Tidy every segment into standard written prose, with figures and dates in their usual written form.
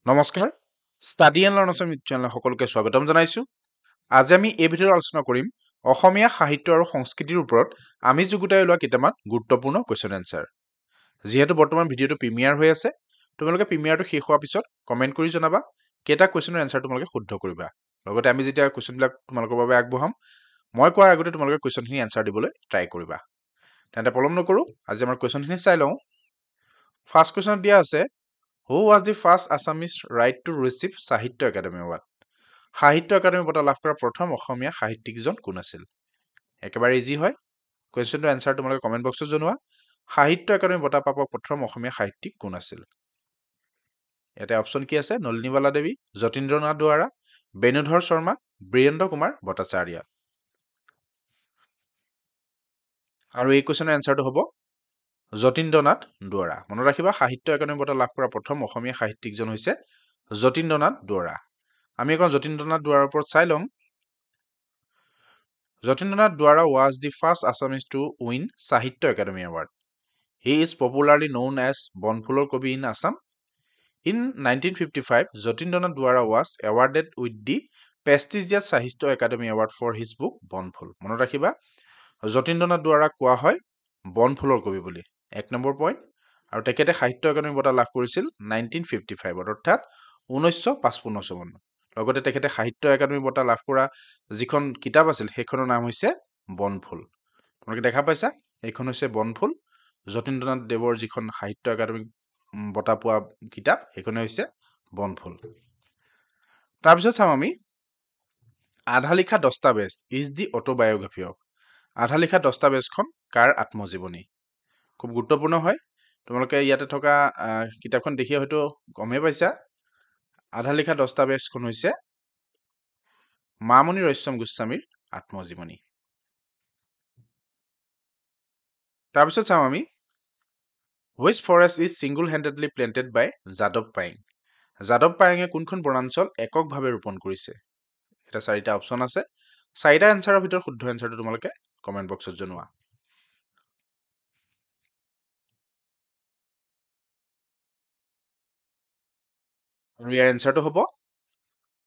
নমস্কাৰ study and learn Assam YouTube channel সকলোকে স্বাগতম জনাইছো আজি আমি এই ভিডিঅ'ত আলোচনা কৰিম অসমীয়া সাহিত্য আৰু সংস্কৃতিৰ ওপৰত আমি যুগুতাই লোৱা কেইটামান গুৰুত্বপূৰ্ণ কোৱেশ্চন এনসাৰ যেহেতু বৰ্তমান ভিডিঅ'টো প্ৰিমিয়াৰ হৈ আছে তোমালোকে প্ৰিমিয়াৰটো শেষ হোৱাৰ পিছত কমেন্ট কৰি জনাবা কেইটা কোৱেশ্চনৰ এনসাৰ তোমালোকে শুদ্ধ কৰিবা লগতে আমি যেতিয়া কোৱেশ্চনবিলাক তোমালোকৰ বাবে আগবঢ়াম মই কোৱাৰ আগতে তোমালোকে কোৱেশ্চনখিনি এনসাৰ দিবলৈ ট্ৰাই কৰিবা তেন্তে পলম নকৰো আজি আমাৰ কোৱেশ্চনখিনি চাই লওঁ ফাৰ্ষ্ট কোৱেশ্চন দিয়া আছে Who was the first Assamese right to receive Sahitya Academy Award? সাহিত্য একাডেমী বঁটা লাভ কৰা প্ৰথম অসমীয়া সাহিত্যিকজন কোন আছিল একেবাৰে ইজি হয় কোৱেশ্চনটো এনসাৰ তোমালোকে কমেন্ট বক্সত জনোৱা সাহিত্য একাডেমী বঁটা প্ৰাপক প্ৰথম অসমীয়া সাহিত্যিক কোন আছিল এটা অপচন কি আছে নলিনীবালা দেৱী যতীন্দ্ৰনাথ দুৱাৰা বেণুধৰ শৰ্মা বীৰেন্দ্ৰ কুমাৰ ভট্টাচাৰ্য আৰু এই কোৱেশ্চনৰ এনসাৰটো হ'ব যতীন্দ্ৰনাথ দুৱাৰা মনত ৰাখিবা সাহিত্য একাডেমী বঁটা লাভ কৰা প্ৰথম অসমীয়া সাহিত্যিকজন হৈছে যতীন্দ্ৰনাথ দুৱাৰা আমি এখন যতীন্দ্ৰনাথ দুৱাৰাৰ ওপৰত চাই লম যতীন্দ্ৰনাথ দুৱাৰা was the first Assamese to win Sahitya Academy Award. He is popularly known as Bonphuলৰ কবি in Assam. In 1955, Jatindranath Dwara was awarded with the prestigious Sahitya Academy Award for his book Bonphul. মনত ৰাখিবা যতীন্দ্ৰনাথ দুৱাৰা কোৱা হয় বনফুলৰ কবি বুলি এক number point আৰু তেখেতে সাহিত্য একাডেমী বঁটা লাভ কৰিছিল 1955 অৰ্থাৎ 1955 চনত লগতে তেখেতে সাহিত্য একাডেমী বঁটা লাভ কৰা যিখন কিতাপ আছিল সেইখনৰ নাম হৈছে বনফুল তোমালোকে দেখা পাইছা এইখন হৈছে বনফুল যতীন্দ্ৰনাথ দেৱৰ যিখন সাহিত্য একাডেমী বঁটা পোৱা কিতাপ সেইখন হৈছে বনফুল তাৰপিছত চাম আমি আধা লিখা দস্তাবেজ ইজ দি অটোবায়োগ্ৰাফি অফ আধা লিখা দস্তাবেজখন কাৰ আত্মজীৱনী খুব গুৰুত্বপূৰ্ণ হয় তোমালোকে ইয়াতে থকা কিতাপখন দেখি হয়তো গমেই পাইছা আধা লিখা দস্তাবেজখন হৈছে মামণি ৰয়ছম গোস্বামীৰ আত্মজীৱনী তাৰপিছত চাম আমি Which forest is single-handedly planted by Yadav Payeng Yadav পায়েঙে কোনখন বনাঞ্চল এককভাৱে ৰোপণ কৰিছে এটা চাৰিটা অপচন আছে চাৰিটা এনসাৰৰ ভিতৰত শুদ্ধ এনসাৰটো তোমালোকে কমেন্ট বক্সত জনোৱা আৰু ইয়াৰ এনসাৰটো হ'ব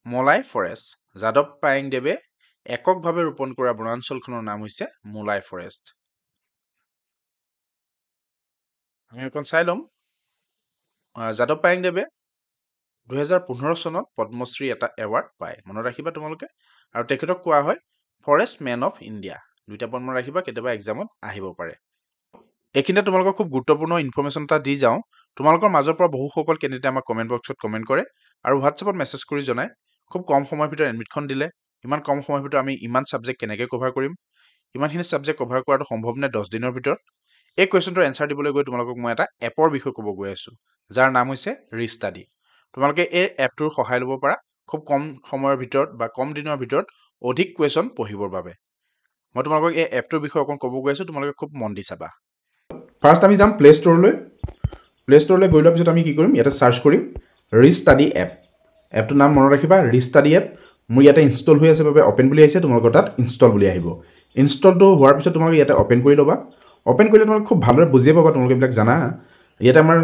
মোলাই ফৰেষ্ট যাদৱ পায়েং দেৱে এককভাৱে ৰোপণ কৰা বনাঞ্চলখনৰ নাম হৈছে মোলাই ফৰেষ্ট আমি এখন চাই লম যাদৱ পায়েং দেৱে 2015 চনত পদ্মশ্ৰী এটা এৱাৰ্ড পায় মনত ৰাখিবা তোমালোকে আৰু তেখেতক কোৱা হয় ফৰেষ্ট মেন অফ ইণ্ডিয়া দুইটা পইণ্ট মনত ৰাখিবা কেতিয়াবা এক্সামত আহিব পাৰে এইখিনিতে তোমালোকক খুব গুৰুত্বপূৰ্ণ ইনফৰমেশ্যন এটা দি যাওঁ তোমালোকৰ মাজৰ পৰা বহুসকল কেণ্ডিডেটে আমাক কমেণ্ট বক্সত কমেণ্ট কৰে আৰু হোৱাটছএপত মেছেজ কৰি জনায় খুব কম সময়ৰ ভিতৰত এডমিটখন দিলে ইমান কম সময়ৰ ভিতৰত আমি ইমান ছাবজেক্ট কেনেকৈ কভাৰ কৰিম ইমানখিনি ছাবজেক্ট কভাৰ কৰাটো সম্ভৱ নে 10 দিনৰ ভিতৰত এই কুৱেশ্যনটোৰ এনসাৰ দিবলৈ গৈ তোমালোকক মই এটা এপৰ বিষয়ে ক'ব গৈ আছো যাৰ নাম হৈছে ৰিষ্টাডি তোমালোকে এই এপটোৰ সহায় ল'ব পাৰা খুব কম সময়ৰ ভিতৰত বা কম দিনৰ ভিতৰত অধিক কুৱেশ্যন পঢ়িবৰ বাবে মই তোমালোকক এই এপটোৰ বিষয়ে অকণ ক'ব গৈ আছো তোমালোকে খুব মন দি চাবা ফাৰ্ষ্ট আমি যাম প্লে ষ্ট'ৰলৈ গৈ লোৱাৰ পিছত আমি কি কৰিম ইয়াতে চাৰ্চ কৰিম ৰিষ্টাডি এপ এপটোৰ নাম মনত ৰাখিবা ৰিষ্টাডি এপ মোৰ ইয়াতে ইনষ্টল হৈ আছে বাবে অপেন বুলি আহিছে তোমালোকৰ তাত ইনষ্টল বুলি আহিব ইনষ্টলটো হোৱাৰ পিছত তোমালোকে ইয়াতে অপেন কৰি ল'বা অপেন কৰিলে তোমালোকে খুব ভালদৰে বুজিয়ে পাবা তোমালোকে এইবিলাক জানা ইয়াতে আমাৰ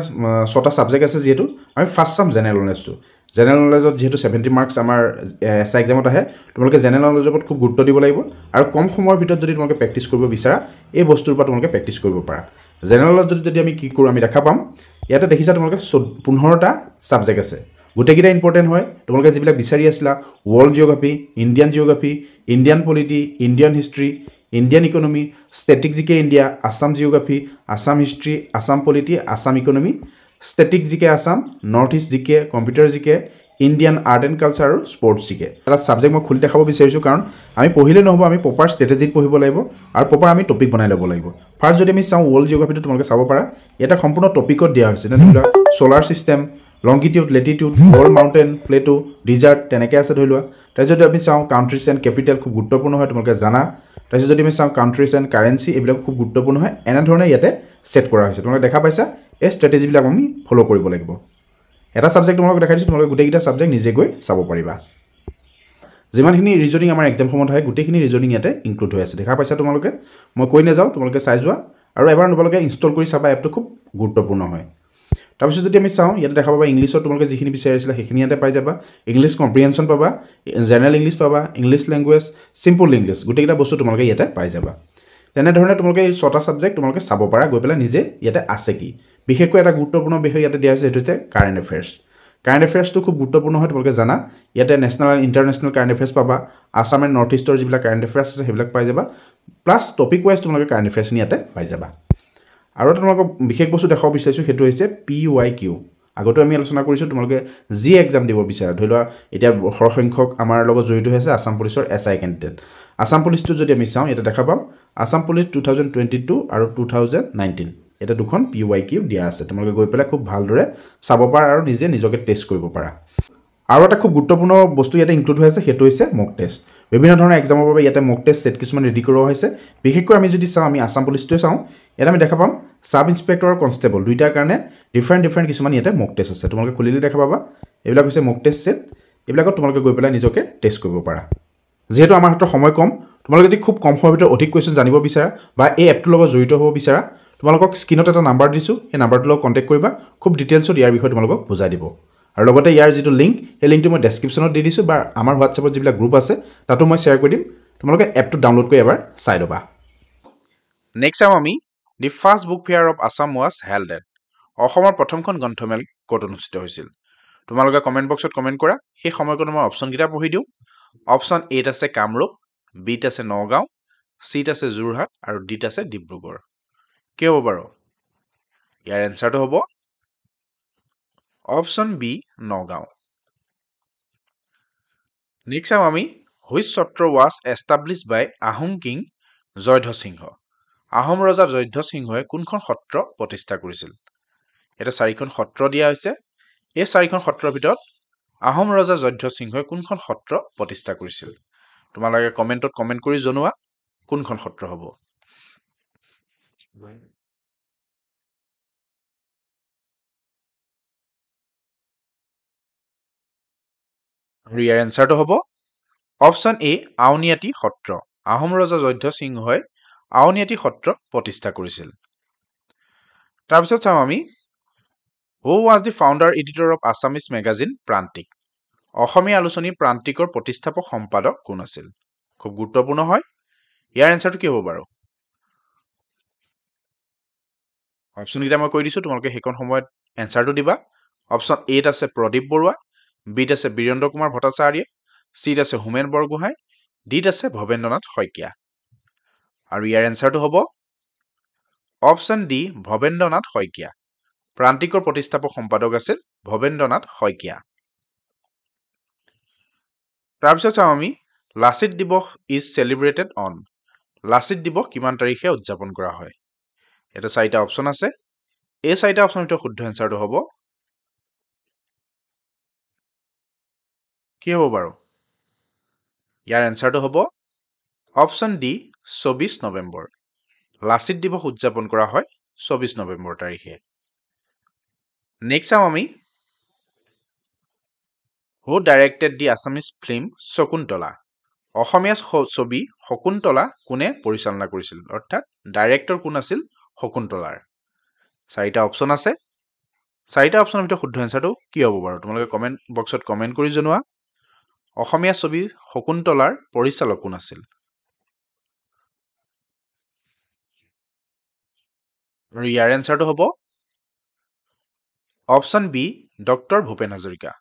6টা ছাবজেক্ট আছে যিহেতু আমি ফাৰ্ষ্ট চাম জেনেৰেল নলেজটো জেনেৰেল নলেজত যেহেতু 70 মাৰ্কছ আমাৰ এছআই এক্সামত আহে তোমালোকে জেনেৰেল নলেজৰ ওপৰত খুব গুৰুত্ব দিব লাগিব আৰু কম সময়ৰ ভিতৰত যদি তোমালোকে প্ৰেক্টিছ কৰিব বিচাৰা এই বস্তুৰ ওপৰত তোমালোকে প্ৰেক্টিছ কৰিব পাৰা জেনেৰেল নলেজত যদি আমি কি কৰোঁ আমি দেখা পাম ইয়াতে দেখিছা তোমালোকে 15টা ছাবজেক্ট আছে গোটেইকেইটা ইম্পৰ্টেণ্ট হয় তোমালোকে যিবিলাক বিচাৰি আছিলা world geography Indian polity Indian history Indian economy static GK India Assam geography Assam history Assam polity Assam economy static GK Assam north east GK computer GK Indian art and culture আৰু স্পৰ্টছ জিকে এটা ছাবজেক্ট মই খুলি দেখাব বিচাৰিছোঁ কাৰণ আমি পঢ়িলে নহ'ব আমি প্ৰপাৰ ষ্ট্ৰেটেজিত পঢ়িব লাগিব আৰু প্ৰপাৰ আমি টপিক বনাই ল'ব লাগিব ফাৰ্ষ্ট যদি আমি চাওঁ ৱৰ্ল্ড জিঅ'গ্ৰাফিটো তোমালোকে চাব পাৰা এটা সম্পূৰ্ণ টপিকত দিয়া হৈছে ধৰি লোৱা solar system longitude Latitude world mountain Plato desert তেনেকৈ আছে ধৰি লোৱা তাৰপিছত যদি আমি চাওঁ কাউণ্ট্ৰিজ এণ্ড কেপিটেল খুব গুৰুত্বপূৰ্ণ হয় তোমালোকে জানা তাৰপিছত যদি আমি চাওঁ কাউণ্ট্ৰিজ এণ্ড কাৰেঞ্চি এইবিলাক খুব গুৰুত্বপূৰ্ণ হয় এনেধৰণে ইয়াতে ছেট কৰা হৈছে তোমালোকে দেখা পাইছা এই ষ্ট্ৰেটেজিবিলাক আমি ফ'ল' কৰিব লাগিব এটা ছাবজেক্ট তোমালোকে দেখাই দিছোঁ তোমালোকে গোটেইকেইটা ছাবজেক্ট নিজে গৈ চাব পাৰিবা যিমানখিনি ৰিজনিং আমাৰ এক্সাম সময়ত হয় গোটেইখিনি ৰিজনিং ইয়াতে ইনক্লুড হৈ আছে দেখা পাইছা তোমালোকে মই কৈ নাযাওঁ তোমালোকে চাই যোৱা আৰু এবাৰ তোমালোকে ইনষ্টল কৰি চাবা এপটো খুব গুৰুত্বপূৰ্ণ হয় তাৰপিছত যদি আমি চাওঁ ইয়াতে দেখা পাবা ইংলিছত তোমালোকে যিখিনি বিচাৰিছিলা সেইখিনি ইয়াতে পাই যাবা ইংলিছ কম্প্ৰিহেনশ্যন পাবা জেনেৰেল ইংলিছ পাবা ইংলিছ লেংগুৱেজ চিম্পল ইংলিছ গোটেইকেইটা বস্তু তোমালোকে ইয়াতে পাই যাবা তেনেধৰণে তোমালোকে এই 6টা ছাবজেক্ট তোমালোকে চাব পাৰা গৈ পেলাই নিজে ইয়াতে আছে কি বিশেষকৈ এটা গুৰুত্বপূৰ্ণ বিষয় ইয়াতে দিয়া হৈছে সেইটো হৈছে কাৰেণ্ট এফেয়াৰ্ছ কাৰেণ্ট এফেয়াৰ্ছটো খুব গুৰুত্বপূৰ্ণ হয় তোমালোকে জানা ইয়াতে নেশ্যনেল আৰু ইণ্টাৰনেশ্যনেল কাৰেণ্ট এফেয়াৰ্ছ পাবা আছাম এণ্ড নৰ্থ ইষ্টৰ যিবিলাক কাৰেণ্ট এফেয়াৰ্ছ আছে সেইবিলাক পাই যাবা প্লাছ টপিক ৱাইজ তোমালোকে কাৰেণ্ট এফেয়াৰ্ছখিনি ইয়াতে পাই যাবা আৰু এটা তোমালোকক বিশেষ বস্তু দেখাব বিচাৰিছোঁ সেইটো হৈছে PYQ আগতে আমি আলোচনা কৰিছোঁ তোমালোকে যি এক্সাম দিব বিচাৰা ধৰি লোৱা এতিয়া সৰহসংখ্যক আমাৰ লগত জড়িত হৈ আছে আছাম পুলিচৰ SI কেণ্ডিডেট আছাম পুলিচটো যদি আমি চাওঁ ইয়াতে দেখা পাম আছাম পুলিচ 2022 আৰু 2019 এটা দুখন PYQ দিয়া আছে তোমালোকে গৈ পেলাই খুব ভালদৰে চাব পাৰা আৰু নিজে নিজকে টেষ্ট কৰিব পাৰা আৰু এটা খুব গুৰুত্বপূৰ্ণ বস্তু ইয়াতে ইনক্লুড হৈ আছে সেইটো হৈছে মক টেষ্ট বিভিন্ন ধৰণৰ এক্সামৰ বাবে ইয়াতে মক টেষ্ট সেট কিছুমান ৰেডি কৰোৱা হৈছে বিশেষকৈ আমি যদি চাওঁ আমি আছাম পুলিচটোৱে চাওঁ ইয়াত আমি দেখা পাম সাব ইন্সপেক্টৰ আৰু কনষ্টেবল দুইটাৰ কাৰণে ডিফাৰেণ্ট কিছুমান ইয়াতে মক টেষ্ট আছে তোমালোকে খুলিলে দেখা পাবা এইবিলাক হৈছে মক টেষ্ট সেট এইবিলাকত তোমালোকে গৈ পেলাই নিজকে টেষ্ট কৰিব পাৰা যেহেতু আমাৰ হাতত সময় কম তোমালোকে যদি খুব কম সময়ৰ ভিতৰত অধিক কুৱেশ্যন জানিব বিচাৰা বা এই এপটোৰ লগত জড়িত হ'ব বিচাৰা তোমালোকক স্ক্ৰীনত এটা নাম্বাৰ দিছোঁ সেই নাম্বাৰটোৰ লগত কণ্টেক্ট কৰিবা খুব ডিটেইলছত ইয়াৰ বিষয়ে তোমালোকক বুজাই দিব আৰু লগতে ইয়াৰ যিটো লিংক সেই লিংকটো মই ডেছক্ৰিপশ্যনত দি দিছোঁ বা আমাৰ হোৱাটছএপত যিবিলাক গ্ৰুপ আছে তাতো মই শ্বেয়াৰ কৰি দিম তোমালোকে এপটো ডাউনলোড কৰি এবাৰ চাই ল'বা নেক্সট চাম আমি the first book fair of Assam was held at অসমৰ প্ৰথমখন গ্ৰন্থমেল ক'ত অনুষ্ঠিত হৈছিল তোমালোকে কমেণ্ট বক্সত কমেণ্ট কৰা সেই সময়কণত মই অপশ্যনকেইটা পঢ়ি দিওঁ অপশ্যন এত আছে কামৰূপ বিত আছে নগাঁও চিত আছে যোৰহাট আৰু ডিত আছে ডিব্ৰুগড় কি হ'ব বাৰু ইয়াৰ এনচাৰটো হ'ব অপশ্যন বি নগাঁও নেক্সট চাম আমি which satra was establish by Ahom king Jayadhwaj Singha Ahom ৰজা জয়ধ্বজ সিংহই কোনখন সত্ৰ প্ৰতিষ্ঠা কৰিছিল এটা 4খন সত্ৰ দিয়া হৈছে এই 4খন সত্ৰৰ ভিতৰত আহোম ৰজা জয়ধ্বজ সিংহই কোনখন সত্ৰ প্ৰতিষ্ঠা কৰিছিল তোমালোকে কমেণ্টত কমেণ্ট কৰি জনোৱা কোনখন সত্ৰ হ'ব আৰু ইয়াৰ এনচাৰটো হ'ব অপশ্যন এ আউনীআটী সত্ৰ আহোম ৰজা জয়ধ্বজ সিংহই আউনীআটী সত্ৰ প্ৰতিষ্ঠা কৰিছিল তাৰপিছত চাওঁ আমি who was the founder editor of Assamese magazine Prantik অসমীয়া আলোচনী প্ৰান্তিকৰ প্ৰতিষ্ঠাপক সম্পাদক কোন আছিল খুব গুৰুত্বপূৰ্ণ হয় ইয়াৰ এনচাৰটো কি হ'ব বাৰু অপশ্যনকেইটা মই কৈ দিছোঁ তোমালোকে সেইখন সময়ত এনচাৰটো দিবা অপশ্যন এত আছে প্ৰদীপ বৰুৱা বিত আছে বীৰেন্দ্ৰ কুমাৰ ভট্টাচাৰ্য চিত আছে হোমেন বৰগোহাঁই ডিত আছে ভৱেন্দ্ৰনাথ শইকীয়া আৰু ইয়াৰ এনচাৰটো হ'ব অপশ্যন ডি ভৱেন্দ্ৰনাথ শইকীয়া প্ৰান্তিকৰ প্ৰতিষ্ঠাপক সম্পাদক আছিল ভৱেন্দ্ৰনাথ শইকীয়া তাৰপিছত চাওঁ আমি লাচিত দিৱস ইজ চেলিব্ৰেটেড অন লাচিত দিৱস কিমান তাৰিখে উদযাপন কৰা হয় এটা 4টা অপশ্যন আছে এই 4টা অপশ্যনৰ ভিতৰত শুদ্ধ এনচাৰটো হ'ব কি হ'ব বাৰু ইয়াৰ এনচাৰটো হ'ব অপশ্যন ডি 24 নৱেম্বৰ লাচিত দিৱস উদযাপন কৰা হয় 24 নৱেম্বৰ তাৰিখে নেক্সট চাওঁ আমি হু ডাইৰেক্টেড দি আছামিজ ফিল্ম শকুন্তলা অসমীয়া ছবি শকুন্তলা কোনে পৰিচালনা কৰিছিল অৰ্থাৎ ডাইৰেক্টৰ কোন আছিল শকুন্তলাৰ 4টা অপশ্যন আছে 4টা অপশ্যনৰ ভিতৰত শুদ্ধ এনচাৰটো কি হ'ব বাৰু তোমালোকে কমেণ্ট বক্সত কমেণ্ট কৰি জনোৱা অসমীয়া ছবি শকুন্তলাৰ পৰিচালক কোন আছিল আৰু ইয়াৰ এনচাৰটো হ'ব option B doctor Bhupen Hazarika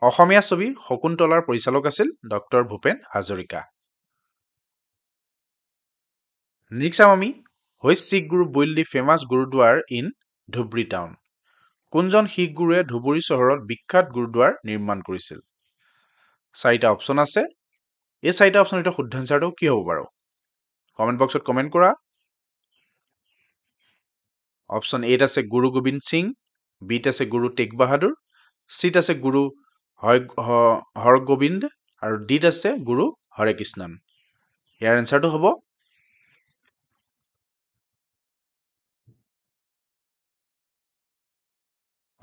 অসমীয়া ছবি শকুন্তলাৰ পৰিচালক আছিল ডক্টৰ ভূপেন হাজৰিকা নেক্সট চাম আমি which Sikh guru build the famous gurdwara in Dhubri town কোনজন শিখ গুৰুৱে ধুবুৰী চহৰত বিখ্যাত গুৰুদ্বাৰ নিৰ্মাণ কৰিছিল 4টা অপশ্যন আছে এই 4টা অপশ্যনৰ ভিতৰত শুদ্ধ এনচাৰটো কি হ'ব বাৰু কমেণ্ট বক্সত কমেণ্ট কৰা অপশ্যন এত আছে গুৰু গোবিন্দ সিং বিত আছে গুৰু টেগ বাহাদুৰ চিত আছে গুৰু হৰগোবিন্দ আৰু ডিত আছে গুৰু হৰে কৃষ্ণন ইয়াৰ এনচাৰটো হ'ব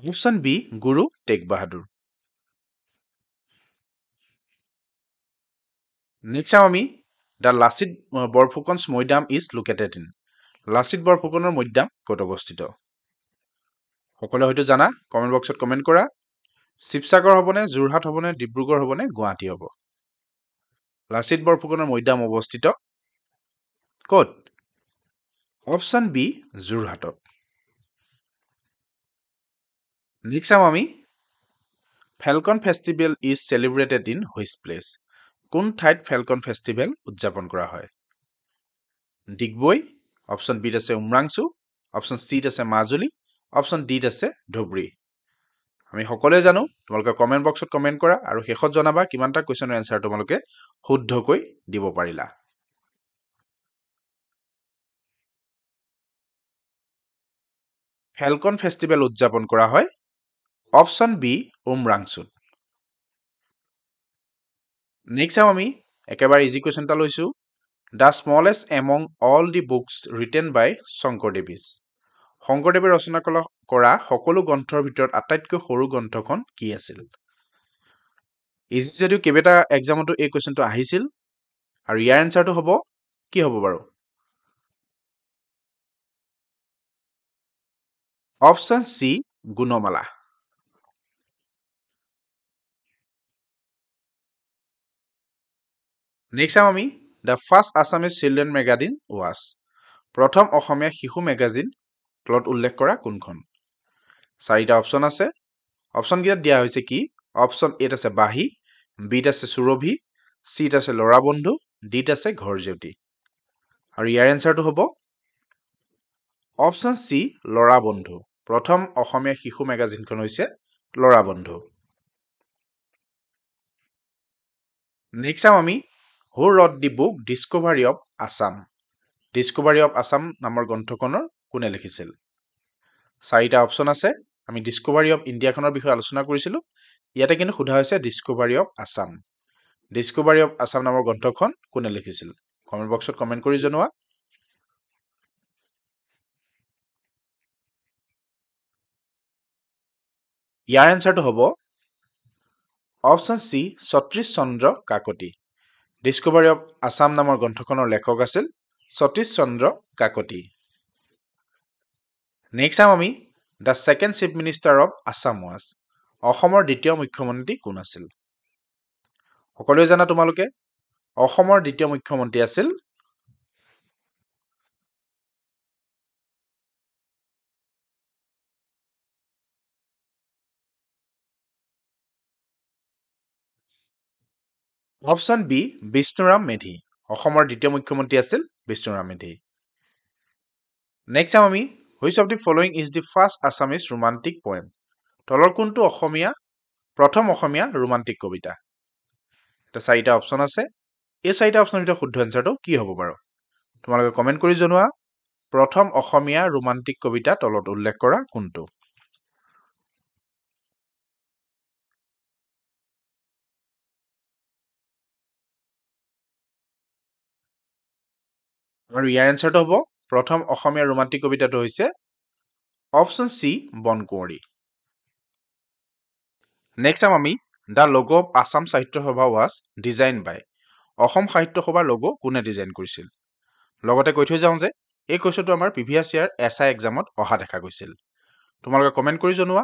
option B Guru Tegh Bahadur next চাম আমি the Lachit Borphukan's maidam is located in Lachit বৰফুকনৰ মৈদাম ক'ত অৱস্থিত সকলোৱে হয়তো জানা, কমেণ্ট বক্সত কমেণ্ট কৰা। শিৱসাগৰ হ'বনে, যোৰহাট হ'বনে, ডিব্ৰুগড় হ'বনে, গুৱাহাটী হ'ব? লাচিত বৰফুকনৰ মৈদাম অৱস্থিত ক'ত? অপশ্যন বি যোৰহাটত। নেক্সট চাম আমি falcon festival is celebrated in which place? কোন ঠাইত ফেলকন ফেষ্টিভেল উদযাপন কৰা হয়? ডিগবৈ, অপশ্যন বিত আছে উমৰাংচু, অপশ্যন চিত আছে মাজুলী, অপশ্যন ডিত আছে ধুবুৰী। আমি সকলোৱে জানো, তোমালোকে কমেণ্ট বক্সত কমেণ্ট কৰা আৰু শেষত জনাবা কিমানটা কুৱেশ্যনৰ এনচাৰ তোমালোকে শুদ্ধকৈ দিব পাৰিলা। ফেলকন ফেষ্টিভেল উদযাপন কৰা হয় অপশ্যন বি উমৰাংচুত। নেক্সট চাম আমি একেবাৰে ইজি কুৱেশ্যন এটা লৈছো। The smallest among all the books written by Shankardev is? শংকৰদেৱে ৰচনা কৰা সকলো গ্ৰন্থৰ ভিতৰত আটাইতকৈ সৰু গ্ৰন্থখন কি আছিল? ইজি যদিও কেইবাটা এক্সামতো এই কুৱেশ্যনটো আহিছিল আৰু ইয়াৰ এনচাৰটো হ'ব কি হ'ব বাৰু? Option C Gunamala. নেক্সট চাম আমি the first Assamese children magazine was? প্ৰথম অসমীয়া শিশু মেগাজিন তলত উল্লেখ কৰা কোনখন? চাৰিটা অপশ্যন আছে। অপশ্যনকেইটাত দিয়া হৈছে কি? অপশ্যন এত আছে বাঁহী, বিত আছে সুৰভি, চিত আছে ল'ৰা বন্ধু, ডিত আছে ঘৰ জেউতি। আৰু ইয়াৰ এনচাৰটো হ'ব অপশ্যন চি ল'ৰা বন্ধু। প্ৰথম অসমীয়া শিশু মেগাজিনখন হৈছে ল'ৰা বন্ধু। নেক্সট চাম আমি who wrote the book discovery of Assam? Discovery of Assam নামৰ গ্ৰন্থখনৰ কোনে লিখিছিল? চাৰিটা অপশ্যন আছে। আমি ডিস্কভাৰী অফ ইণ্ডিয়াখনৰ বিষয়ে আলোচনা কৰিছিলোঁ। ইয়াতে কিন্তু সোধা হৈছে discovery of Assam. Discovery of Assam নামৰ গ্ৰন্থখন কোনে লিখিছিল? কমেণ্ট বক্সত কমেণ্ট কৰি জনোৱা। ইয়াৰ এনচাৰটো হ'ব option C Satish Chandra Kakati. Discovery of Assam নামৰ গ্ৰন্থখনৰ লেখক আছিল সতীশ চন্দ্ৰ কাকতি। নেক্সট চাম আমি the second chief minister of Assam was? অসমৰ দ্বিতীয় মুখ্যমন্ত্ৰী কোন আছিল? সকলোৱে জানা তোমালোকে, অসমৰ দ্বিতীয় মুখ্যমন্ত্ৰী আছিল অপশ্যন বি বিষ্ণুৰাম মেধি। অসমৰ দ্বিতীয় মুখ্যমন্ত্ৰী আছিল বিষ্ণুৰাম মেধি। নেক্সট চাম আমি which of the following is the first Assamese romantic poem? তলৰ কোনটো প্ৰথম অসমীয়া ৰোমান্টিক কবিতা? এটা চাৰিটা অপশ্যন আছে। এই চাৰিটা অপশ্যনৰ ভিতৰত শুদ্ধ এনচাৰটো কি হ'ব বাৰু? তোমালোকে কমেণ্ট কৰি জনোৱা। প্ৰথম অসমীয়া ৰোমান্টিক কবিতা তলত উল্লেখ কৰা কোনটো? আৰু ইয়াৰ এনচাৰটো হ'ব প্ৰথম অসমীয়া ৰোমান্টিক কবিতাটো হৈছে অপশ্যন চি বনকুঁৱৰী। নেক্সট চাম আমি দ্য লগ' অফ আছাম সাহিত্য সভা ৱাজ ডিজাইন বাই? অসম সাহিত্য সভাৰ লগ' কোনে ডিজাইন কৰিছিল? লগতে কৈ থৈ যাওঁ যে এই কুৱেশ্যনটো আমাৰ প্ৰিভিয়াছ ইয়াৰ SI এক্সামত অহা দেখা গৈছিল। তোমালোকে কমেণ্ট কৰি জনোৱা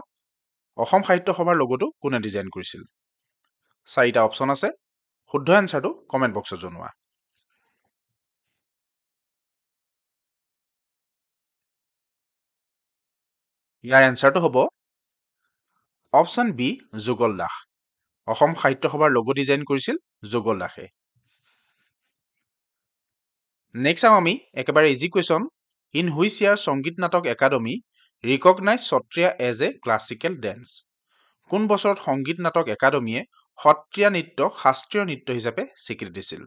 অসম সাহিত্য সভাৰ লগ'টো কোনে ডিজাইন কৰিছিল? চাৰিটা অপশ্যন আছে। শুদ্ধ এনচাৰটো কমেণ্ট বক্সত জনোৱা। ইয়াৰ এনচাৰটো হ'ব অপশ্যন বি যুগল দাস। অসম সাহিত্য সভাৰ লগ' ডিজাইন কৰিছিল যুগল দাসে। নেক্সট চাম আমি একেবাৰে easy question. In which year Sangeet Natak academy recognise Sattriya as a classical dance? কোন বছৰত সংগীত নাটক একাডেমীয়ে সত্ৰীয়া নৃত্যক শাস্ত্ৰীয় নৃত্য হিচাপে স্বীকৃতি দিছিল?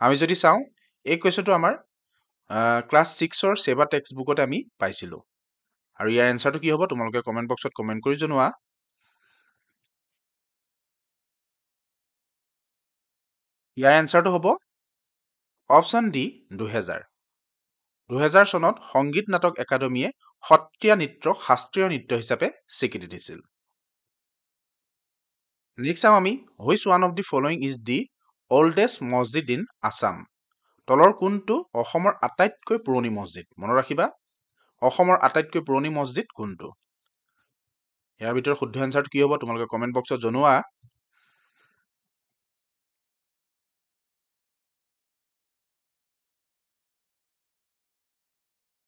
আমি যদি চাওঁ এই কুৱেশ্যনটো আমাৰ ক্লাছ 6ৰ ছেবা টেক্সট বুকতে আমি পাইছিলোঁ। আৰু ইয়াৰ এনচাৰটো কি হ'ব তোমালোকে কমেণ্ট বক্সত কমেণ্ট কৰি জনোৱা। ইয়াৰ এনচাৰটো হ'ব অপশ্যন ডি 2000। 2000 চনত সংগীত নাটক একাডেমীয়ে সত্ৰীয়া নৃত্যক শাস্ত্ৰীয় নৃত্য হিচাপে স্বীকৃতি দিছিল। নেক্সট চাম আমি which one of the following is the oldest মছজিদ ইন আছাম? তলৰ কোনটো অসমৰ আটাইতকৈ পুৰণি মছজিদ? মনত ৰাখিবা অসমৰ আটাইতকৈ পুৰণি মছজিদ কোনটো? ইয়াৰ ভিতৰত শুদ্ধ এনচাৰটো কি হ'ব তোমালোকে কমেন্ট বক্সত জনোৱা।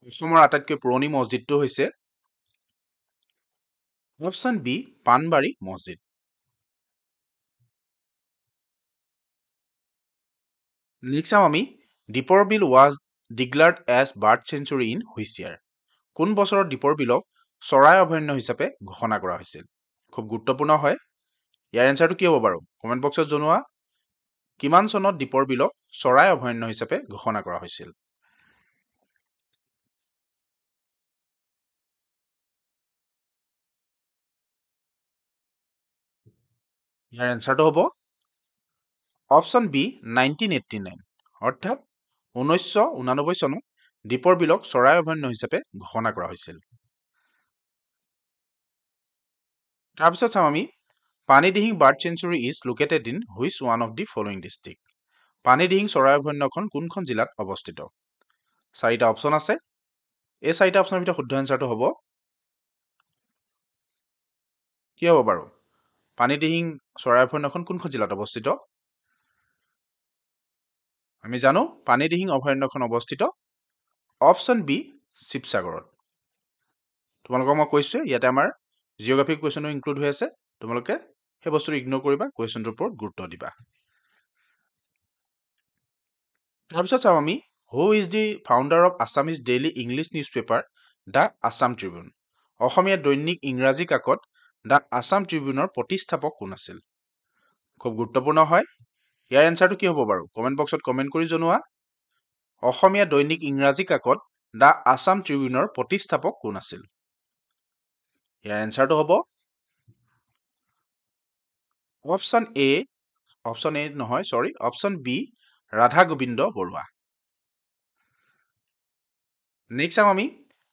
অসমৰ আটাইতকৈ পুৰণি মছজিদটো হৈছে অপশ্যন বি পানবাৰী মছজিদ। নেক্সট চাম আমি Deepor Beel was declared as bird sanctuary in which year. কোন বছৰত দীপৰ বিলক চৰাই অভয়াৰণ্য হিচাপে ঘোষণা কৰা হৈছিল? খুব গুৰুত্বপূৰ্ণ হয়। ইয়াৰ এনচাৰটো কি হ'ব বাৰু কমেন্ট বক্সত জনোৱা। কিমান চনত দীপৰ বিলক চৰাই অভয়াৰণ্য হিচাপে ঘোষণা কৰা হৈছিল? ইয়াৰ এনচাৰটো হ'ব অপশ্যন বি 1989, অৰ্থাৎ 1989 চনত দীপৰ বিলক চৰাই অভয়াৰণ্য হিচাপে ঘোষণা কৰা হৈছিল। তাৰপিছত চাম আমি Panidihing bird century is located in which one of the following district. Panidihing চৰাই অভয়াৰণ্যখন কোনখন জিলাত অৱস্থিত? চাৰিটা অপশ্যন আছে। এই চাৰিটা অপশ্যনৰ ভিতৰত শুদ্ধ এনচাৰটো হ'ব কি হ'ব বাৰু? পানীদিহিং চৰাই অভয়াৰণ্যখন কোনখন জিলাত অৱস্থিত? আমি জানো পানীদিহিং অভয়াৰণ্যখন অৱস্থিত অপশ্যন বি শিৱসাগৰত। তোমালোকক মই কৈছোঁ ইয়াতে আমাৰ জিঅ'গ্ৰাফিক কুৱেশ্যনো ইনক্লুড হৈ আছে। তোমালোকে সেই বস্তুটো ইগনোৰ কৰিবা, কুৱেশ্যনটোৰ ওপৰত গুৰুত্ব দিবা। তাৰপিছত চাওঁ আমি who is the founder of Assamese daily English newspaper the Assam Tribune. অসমীয়া দৈনিক ইংৰাজী কাকত দ্য আছাম ট্ৰিবিউনৰ প্ৰতিষ্ঠাপক কোন আছিল? খুব গুৰুত্বপূৰ্ণ হয়। ইয়াৰ এনচাৰটো কি হ'ব বাৰু কমেন্ট বক্সত কমেন্ট কৰি জনোৱা। অসমীয়া দৈনিক ইংৰাজী কাকত দ্য আছাম ট্ৰিবিউনৰ প্ৰতিষ্ঠাপক কোন আছিল? ইয়াৰ এনচাৰটো হ'ব option A option B Radha Gobinda Barua. Next চাম আমি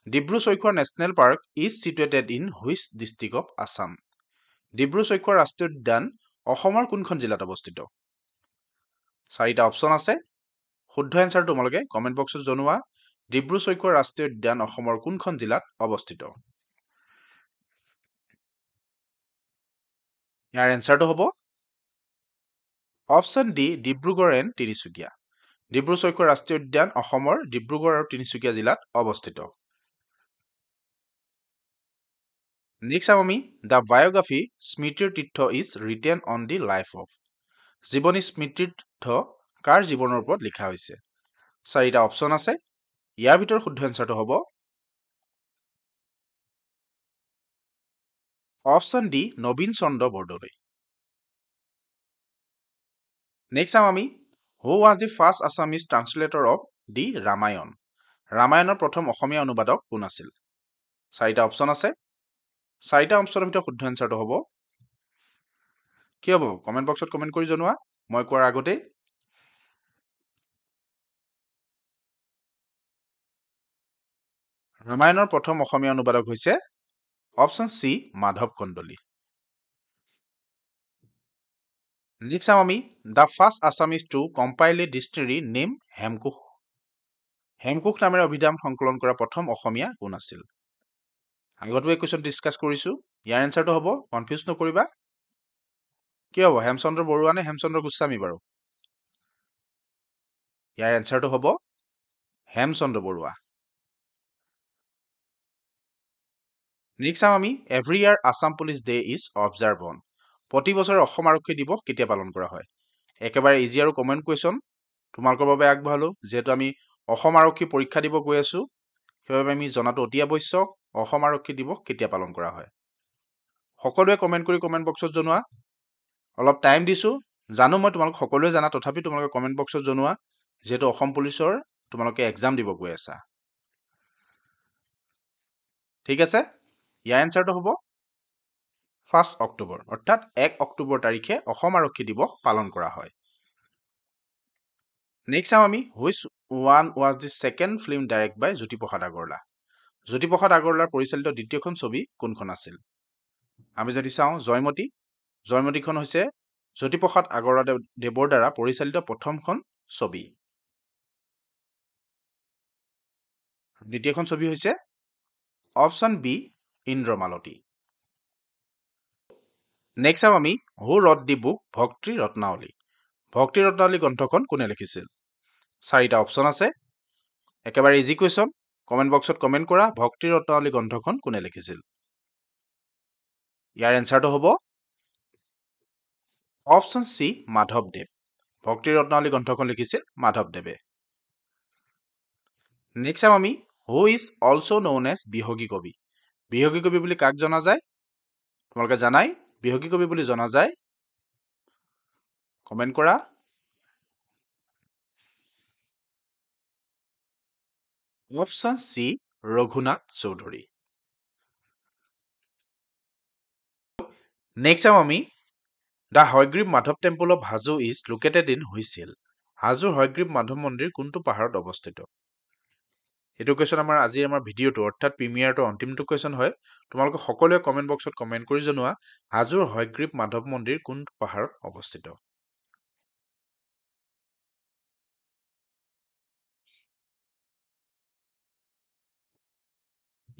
Dibru Saikhowa national park is situated in which district of Assam. Dibru Saikhowa ৰাষ্ট্ৰীয় উদ্যান অসমৰ কোনখন জিলাত অৱস্থিত? চাৰিটা অপশ্যন আছে। শুদ্ধ এনচাৰ তোমালোকে কমেন্ট বক্সত জনোৱা। ডিব্ৰু চৈখোৱা ৰাষ্ট্ৰীয় উদ্যান অসমৰ কোনখন জিলাত অৱস্থিত? ইয়াৰ এনচাৰটো হ'ব option D Dibrugarh and Tinsukia. Dibru Saikhowa ৰাষ্ট্ৰীয় উদ্যান অসমৰ ডিব্ৰুগড় আৰু তিনিচুকীয়া জিলাত অৱস্থিত। নেক্সট চাম আমি দ্য বায়োগ্ৰাফী স্মৃতিৰ তীৰ্থ is written on the life of. জীৱনী স্মৃতিৰ তীৰ্থ কাৰ জীৱনৰ ওপৰত লিখা হৈছে? চাৰিটা অপশ্যন আছে। ইয়াৰ ভিতৰত শুদ্ধ এনচাৰটো হ'ব option D Nabin Chandra Bordoloi. Next চাম আমি who was the first Assamese translator of the Ramayana. ৰামায়ণৰ প্ৰথম অসমীয়া অনুবাদক কোন আছিল? চাৰিটা অপশ্যন আছে। চাৰিটা অপশ্যনৰ ভিতৰত শুদ্ধ এনচাৰটো হ'ব কি হ'ব কমেন্ট বক্সত কমেন্ট কৰি জনোৱা মই কোৱাৰ আগতেই। ৰামায়ণৰ প্ৰথম অসমীয়া অনুবাদক হৈছে option C Madhav Kandali. Next চাম আমি the first Assamese to compile a dictionary name Hemkosh. Hemkosh নামেৰে অভিধান সংকলন কৰা প্ৰথম অসমীয়া কোন আছিল? আগতো এই কুৱেশ্যন ডিছকাছ কৰিছোঁ। ইয়াৰ এনচাৰটো হ'ব কনফিউজ নকৰিবা। কি হ'ব হেমচন্দ্ৰ বৰুৱা নে হেমচন্দ্ৰ গোস্বামী বাৰু? ইয়াৰ এনচাৰটো হ'ব হেমচন্দ্ৰ বৰুৱা। নেক্সট চাম আমি every year Assam police day is observe on. প্ৰতি বছৰে অসম আৰক্ষী দিৱস কেতিয়া পালন কৰা হয়? একেবাৰে ইজি আৰু কমন কুৱেশ্যন তোমালোকৰ বাবে আগবঢ়ালো। যিহেতু আমি অসম আৰক্ষী পৰীক্ষা দিব গৈ আছো সেইবাবে আমি জনাটো অতি আৱশ্যক অসম আৰক্ষী দিৱস কেতিয়া পালন কৰা হয়। সকলোৱে কমেন্ট কৰি কমেন্ট বক্সত জনোৱা। অলপ টাইম দিছো জানো মই তোমালোক সকলোৱে জানা, তথাপি তোমালোকে কমেন্ট বক্সত জনোৱা যিহেতু অসম পুলিচৰ তোমালোকে এক্সাম দিব গৈ আছা। ঠিক আছে, ইয়াৰ এনচাৰটো হ'ব 1 অক্টোবৰ, অৰ্থাৎ 1 অক্টোবৰ তাৰিখে অসম আৰক্ষী দিৱস পালন কৰা হয়। নেক্সট চাম আমি which one was the second film direct by Jyotiprasad Agarwala. Jyotiprasad আগৰৱালাৰ পৰিচালিত দ্বিতীয়খন ছবি কোনখন আছিল? আমি যদি চাওঁ জয়মতী। জয়মতীখন হৈছে জ্যোতিপ্ৰসাদ আগৰৱালা দেৱৰ দ্বাৰা পৰিচালিত প্ৰথমখন ছবি। দ্বিতীয়খন ছবি হৈছে অপশ্যন বি ইন্দ্ৰমালতী। নেক্সট চাম আমি হু ৰট দি বুক ভক্তি ৰত্নাৱলী। ভক্তি ৰত্নাৱলী গ্ৰন্থখন কোনে লিখিছিল? 4টা অপশ্যন আছে, একেবাৰে ইজি কুৱেশ্যন। কমেণ্ট বক্সত কমেণ্ট কৰা ভক্তি ৰত্নাৱলী গ্ৰন্থখন কোনে লিখিছিল। ইয়াৰ এনচাৰটো হ'ব অপশ্যন চি মাধৱদেৱ। ভক্তি ৰত্নাৱলী গ্ৰন্থখন লিখিছিল মাধৱদেৱে। নেক্সট চাম আমি who is also' known as Bihagi Kabi. Bihagi কবি বুলি কাক জনা যায়? তোমালোকে জানাই বিহগী কবি বুলি জনা যায়। কমেণ্ট কৰা। Option C Raghunath Choudhury. Next চাম আমি the Hayagriva Madhava temple of Hajo is located in which hill. হাজোৰ হয়গ্ৰীৱ মাধৱ মন্দিৰ কোনটো পাহাৰত অৱস্থিত? এইটো কুৱেশ্যন আমাৰ ভিডিঅ'টো অৰ্থাৎ প্ৰিমিয়াৰটো অন্তিমটো কুৱেশ্যন হয়। তোমালোকে সকলোৱে কমেণ্ট বক্সত কমেণ্ট কৰি জনোৱা হাজোৰ হয়গ্ৰীৱ মাধৱ মন্দিৰ কোনটো পাহাৰত অৱস্থিত।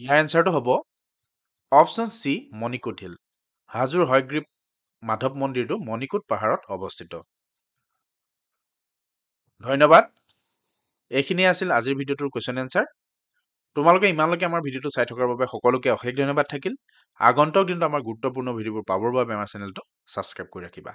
ইয়াৰ এনচাৰটো হ'ব অপশ্যন চি মণিকোট হিল। হাজোৰ হয়গ্ৰীৱ মাধৱ মন্দিৰটো মণিকোট পাহাৰত অৱস্থিত। ধন্যবাদ। এইখিনিয়ে আছিল আজিৰ ভিডিঅ'টোৰ কুৱেশ্যন এনচাৰ। তোমালোকে ইমানলৈকে আমাৰ ভিডিঅ'টো চাই থকাৰ বাবে সকলোকে অশেষ ধন্যবাদ থাকিল। আগন্তুক দিনত আমাৰ গুৰুত্বপূৰ্ণ ভিডিঅ'বোৰ পাবৰ বাবে আমাৰ চেনেলটো ছাবস্ক্ৰাইব কৰি ৰাখিবা।